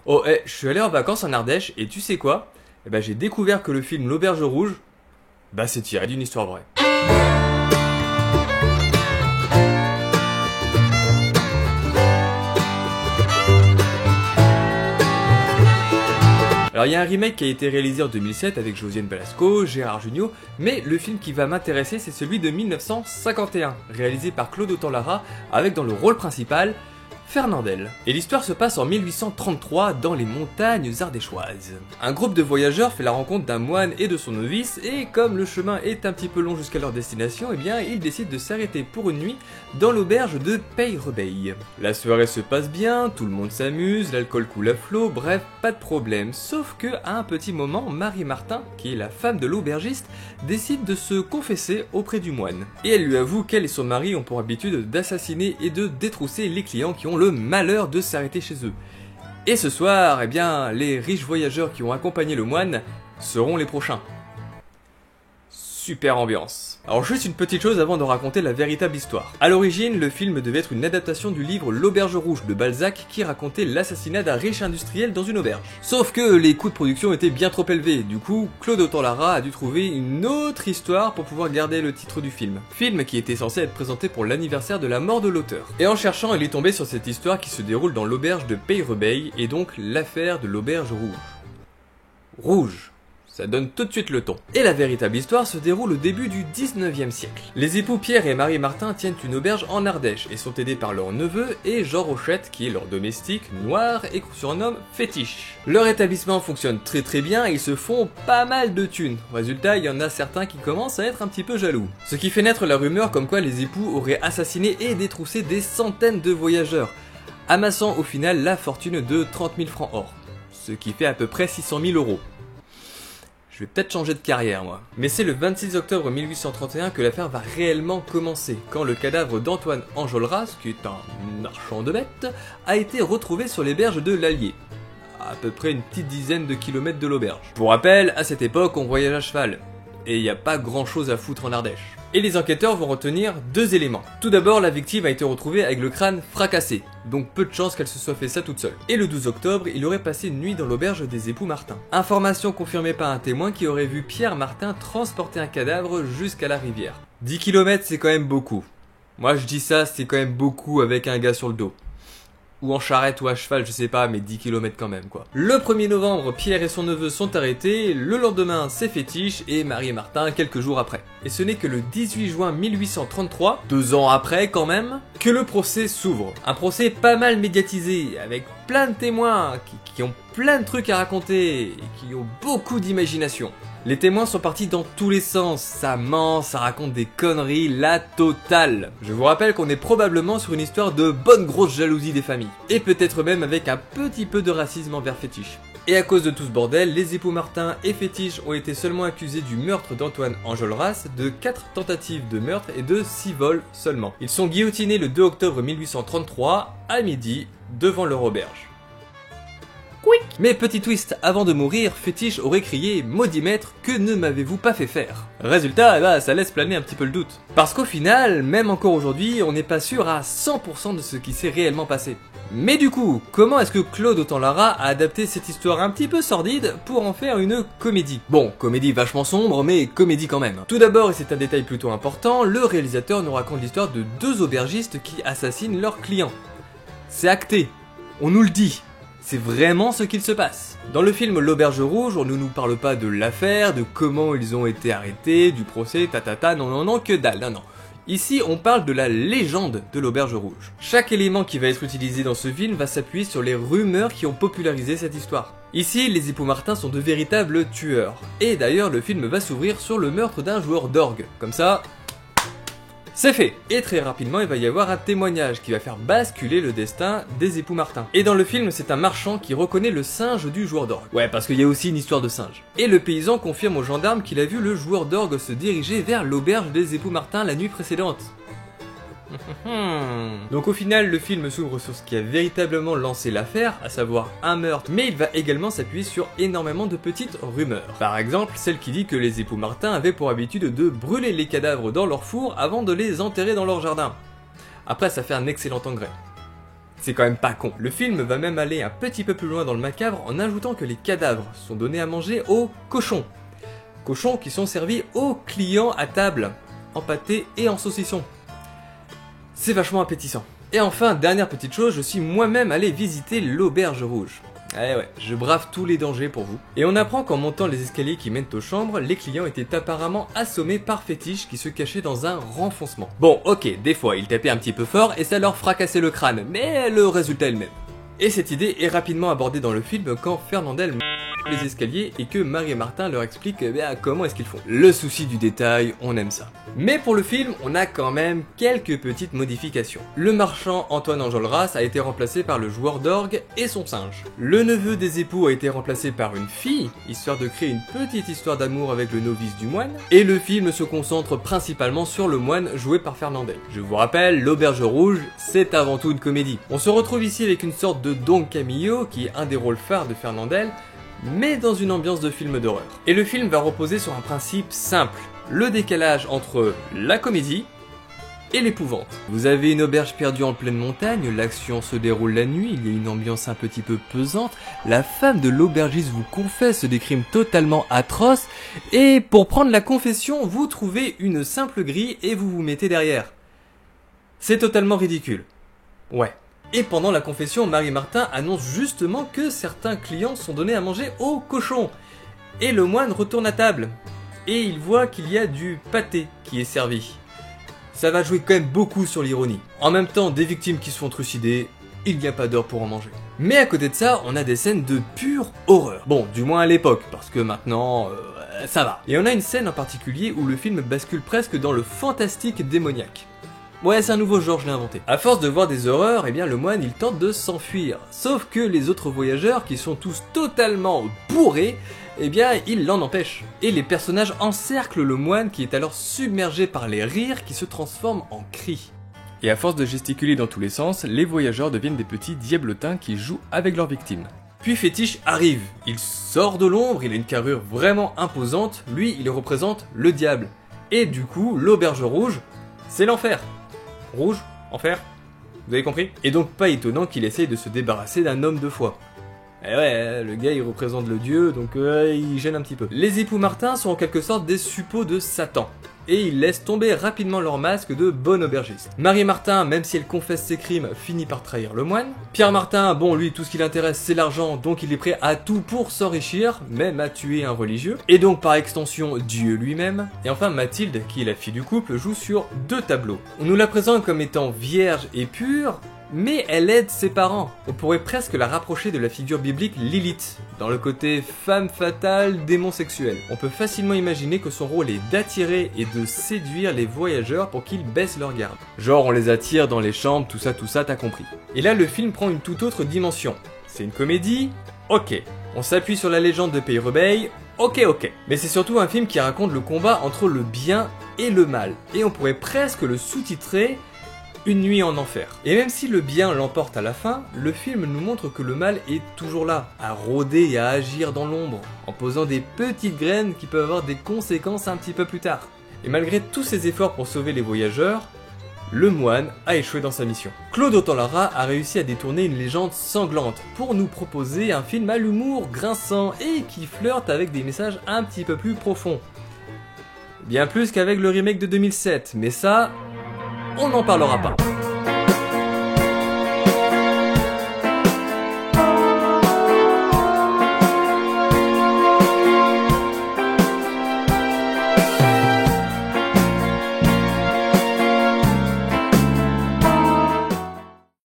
Oh, je suis allé en vacances en Ardèche et tu sais quoi? J'ai découvert que le film L'Auberge Rouge, c'est tiré d'une histoire vraie. Alors il y a un remake qui a été réalisé en 2007 avec Josiane Balasco, Gérard Jugnot, mais le film qui va m'intéresser c'est celui de 1951, réalisé par Claude Autant-Lara, avec dans le rôle principal Fernandel. Et l'histoire se passe en 1833 dans les montagnes ardéchoises. Un groupe de voyageurs fait la rencontre d'un moine et de son novice, et comme le chemin est un petit peu long jusqu'à leur destination, ils décident de s'arrêter pour une nuit dans l'auberge de Peillerebeille. La soirée se passe bien, tout le monde s'amuse, l'alcool coule à flot, bref, pas de problème. Sauf que à un petit moment, Marie Martin, qui est la femme de l'aubergiste, décide de se confesser auprès du moine. Et elle lui avoue qu'elle et son mari ont pour habitude d'assassiner et de détrousser les clients qui ont le malheur de s'arrêter chez eux. Et ce soir, les riches voyageurs qui ont accompagné le moine seront les prochains. Super ambiance. Alors juste une petite chose avant de raconter la véritable histoire. À l'origine, le film devait être une adaptation du livre L'Auberge Rouge de Balzac qui racontait l'assassinat d'un riche industriel dans une auberge. Sauf que les coûts de production étaient bien trop élevés, du coup Claude Autant-Lara a dû trouver une autre histoire pour pouvoir garder le titre du film. Film qui était censé être présenté pour l'anniversaire de la mort de l'auteur. Et en cherchant, il est tombé sur cette histoire qui se déroule dans l'auberge de Peillerebeille et donc l'affaire de l'Auberge Rouge. Rouge. Ça donne tout de suite le ton. Et la véritable histoire se déroule au début du 19e siècle. Les époux Pierre et Marie Martin tiennent une auberge en Ardèche et sont aidés par leur neveu et Jean Rochette qui est leur domestique noir et qu'on surnomme Fétiche. Leur établissement fonctionne très bien et ils se font pas mal de thunes. Résultat, il y en a certains qui commencent à être un petit peu jaloux. Ce qui fait naître la rumeur comme quoi les époux auraient assassiné et détroussé des centaines de voyageurs, amassant au final la fortune de 30 000 francs or. Ce qui fait à peu près 600 000 euros. Je vais peut-être changer de carrière moi. Mais c'est le 26 octobre 1831 que l'affaire va réellement commencer, quand le cadavre d'Antoine Enjolras, qui est un marchand de bêtes, a été retrouvé sur les berges de l'Allier, à peu près une petite dizaine de kilomètres de l'auberge. Pour rappel, à cette époque on voyage à cheval, et il n'y a pas grand chose à foutre en Ardèche. Et les enquêteurs vont retenir deux éléments. Tout d'abord, la victime a été retrouvée avec le crâne fracassé, donc peu de chance qu'elle se soit fait ça toute seule. Et le 12 octobre, il aurait passé une nuit dans l'auberge des époux Martin. Information confirmée par un témoin qui aurait vu Pierre Martin transporter un cadavre jusqu'à la rivière. 10 km c'est quand même beaucoup. Moi je dis ça, c'est quand même beaucoup avec un gars sur le dos. Ou en charrette ou à cheval, je sais pas, mais 10 km quand même quoi. Le 1er novembre, Pierre et son neveu sont arrêtés, le lendemain c'est Fétiche et Marie et Martin quelques jours après. Et ce n'est que le 18 juin 1833, 2 ans après quand même, que le procès s'ouvre. Un procès pas mal médiatisé, avec plein de témoins qui ont plein de trucs à raconter et qui ont beaucoup d'imagination. Les témoins sont partis dans tous les sens, ça ment, ça raconte des conneries, la totale. Je vous rappelle qu'on est probablement sur une histoire de bonne grosse jalousie des familles. Et peut-être même avec un petit peu de racisme envers Fétiche. Et à cause de tout ce bordel, les époux Martin et Fétiche ont été seulement accusés du meurtre d'Antoine Enjolras, de 4 tentatives de meurtre et de 6 vols seulement. Ils sont guillotinés le 2 octobre 1833, à midi, devant leur auberge. Quick. Mais petit twist, avant de mourir, Fétiche aurait crié « Maudit maître, que ne m'avez-vous pas fait faire ?» Résultat, ça laisse planer un petit peu le doute. Parce qu'au final, même encore aujourd'hui, on n'est pas sûr à 100% de ce qui s'est réellement passé. Mais du coup, comment est-ce que Claude Autant-Lara a adapté cette histoire un petit peu sordide pour en faire une comédie? Bon, comédie vachement sombre, mais comédie quand même. Tout d'abord, et c'est un détail plutôt important, le réalisateur nous raconte l'histoire de 2 aubergistes qui assassinent leurs clients. C'est acté, on nous le dit. C'est vraiment ce qu'il se passe. Dans le film L'Auberge Rouge, on ne nous parle pas de l'affaire, de comment ils ont été arrêtés, du procès, non, que dalle, non. Ici, on parle de la légende de l'Auberge Rouge. Chaque élément qui va être utilisé dans ce film va s'appuyer sur les rumeurs qui ont popularisé cette histoire. Ici, les époux Martin sont de véritables tueurs. Et d'ailleurs, le film va s'ouvrir sur le meurtre d'un joueur d'orgue. Comme ça, c'est fait. Et très rapidement, il va y avoir un témoignage qui va faire basculer le destin des époux Martin. Et dans le film, c'est un marchand qui reconnaît le singe du joueur d'orgue. Ouais, parce qu'il y a aussi une histoire de singe. Et le paysan confirme aux gendarmes qu'il a vu le joueur d'orgue se diriger vers l'auberge des époux Martin la nuit précédente. Donc au final, le film s'ouvre sur ce qui a véritablement lancé l'affaire, à savoir un meurtre, mais il va également s'appuyer sur énormément de petites rumeurs. Par exemple, celle qui dit que les époux Martin avaient pour habitude de brûler les cadavres dans leur four avant de les enterrer dans leur jardin. Après, ça fait un excellent engrais. C'est quand même pas con. Le film va même aller un petit peu plus loin dans le macabre en ajoutant que les cadavres sont donnés à manger aux cochons. Cochons qui sont servis aux clients à table, en pâté et en saucisson. C'est vachement appétissant. Et enfin, dernière petite chose, je suis moi-même allé visiter l'Auberge Rouge. Eh ouais, je brave tous les dangers pour vous. Et on apprend qu'en montant les escaliers qui mènent aux chambres, les clients étaient apparemment assommés par fétiches qui se cachaient dans un renfoncement. Bon, ok, des fois ils tapaient un petit peu fort et ça leur fracassait le crâne, mais le résultat est le même. Et cette idée est rapidement abordée dans le film quand Fernandel les escaliers et que Marie et Martin leur expliquent comment est-ce qu'ils font. Le souci du détail, on aime ça. Mais pour le film, on a quand même quelques petites modifications. Le marchand Antoine Enjolras a été remplacé par le joueur d'orgue et son singe. Le neveu des époux a été remplacé par une fille, histoire de créer une petite histoire d'amour avec le novice du moine. Et le film se concentre principalement sur le moine joué par Fernandel. Je vous rappelle, l'Auberge Rouge, c'est avant tout une comédie. On se retrouve ici avec une sorte de Don Camillo, qui est un des rôles phares de Fernandel, mais dans une ambiance de film d'horreur. Et le film va reposer sur un principe simple, le décalage entre la comédie et l'épouvante. Vous avez une auberge perdue en pleine montagne, l'action se déroule la nuit, il y a une ambiance un petit peu pesante, la femme de l'aubergiste vous confesse des crimes totalement atroces, et pour prendre la confession, vous trouvez une simple grille et vous vous mettez derrière. C'est totalement ridicule. Ouais. Et pendant la confession, Marie Martin annonce justement que certains clients sont donnés à manger aux cochons. Et le moine retourne à table. Et il voit qu'il y a du pâté qui est servi. Ça va jouer quand même beaucoup sur l'ironie. En même temps, des victimes qui se font trucider, il n'y a pas d'heure pour en manger. Mais à côté de ça, on a des scènes de pure horreur. Bon, du moins à l'époque, parce que maintenant, ça va. Et on a une scène en particulier où le film bascule presque dans le fantastique démoniaque. Ouais, c'est un nouveau genre, je l'ai inventé. À force de voir des horreurs, eh bien le moine il tente de s'enfuir. Sauf que les autres voyageurs, qui sont tous totalement bourrés, eh bien ils l'en empêchent. Et les personnages encerclent le moine qui est alors submergé par les rires qui se transforment en cris. Et à force de gesticuler dans tous les sens, les voyageurs deviennent des petits diablotins qui jouent avec leurs victimes. Puis Fétiche arrive, il sort de l'ombre, il a une carrure vraiment imposante, lui il représente le diable. Et du coup, l'Auberge Rouge, c'est l'enfer. Rouge, enfer, vous avez compris? Et donc pas étonnant qu'il essaye de se débarrasser d'un homme de foi. Eh ouais, le gars il représente le dieu, donc il gêne un petit peu. Les époux Martin sont en quelque sorte des suppôts de Satan. Et ils laissent tomber rapidement leur masque de bon aubergiste. Marie Martin, même si elle confesse ses crimes, finit par trahir le moine. Pierre Martin, bon lui tout ce qui l'intéresse c'est l'argent, donc il est prêt à tout pour s'enrichir, même à tuer un religieux. Et donc par extension Dieu lui-même. Et enfin Mathilde, qui est la fille du couple, joue sur deux tableaux. On nous la présente comme étant vierge et pure, mais elle aide ses parents. On pourrait presque la rapprocher de la figure biblique Lilith, dans le côté femme fatale, démon sexuel. On peut facilement imaginer que son rôle est d'attirer et de séduire les voyageurs pour qu'ils baissent leur garde. Genre on les attire dans les chambres, tout ça, t'as compris. Et là le film prend une toute autre dimension. C'est une comédie, ok. On s'appuie sur la légende de Peyrebeil, ok. Mais c'est surtout un film qui raconte le combat entre le bien et le mal. Et on pourrait presque le sous-titrer Une nuit en enfer. Et même si le bien l'emporte à la fin, le film nous montre que le mal est toujours là, à rôder et à agir dans l'ombre, en posant des petites graines qui peuvent avoir des conséquences un petit peu plus tard. Et malgré tous ses efforts pour sauver les voyageurs, le moine a échoué dans sa mission. Claude Autant-Lara a réussi à détourner une légende sanglante pour nous proposer un film à l'humour grinçant et qui flirte avec des messages un petit peu plus profonds. Bien plus qu'avec le remake de 2007, mais ça, on n'en parlera pas.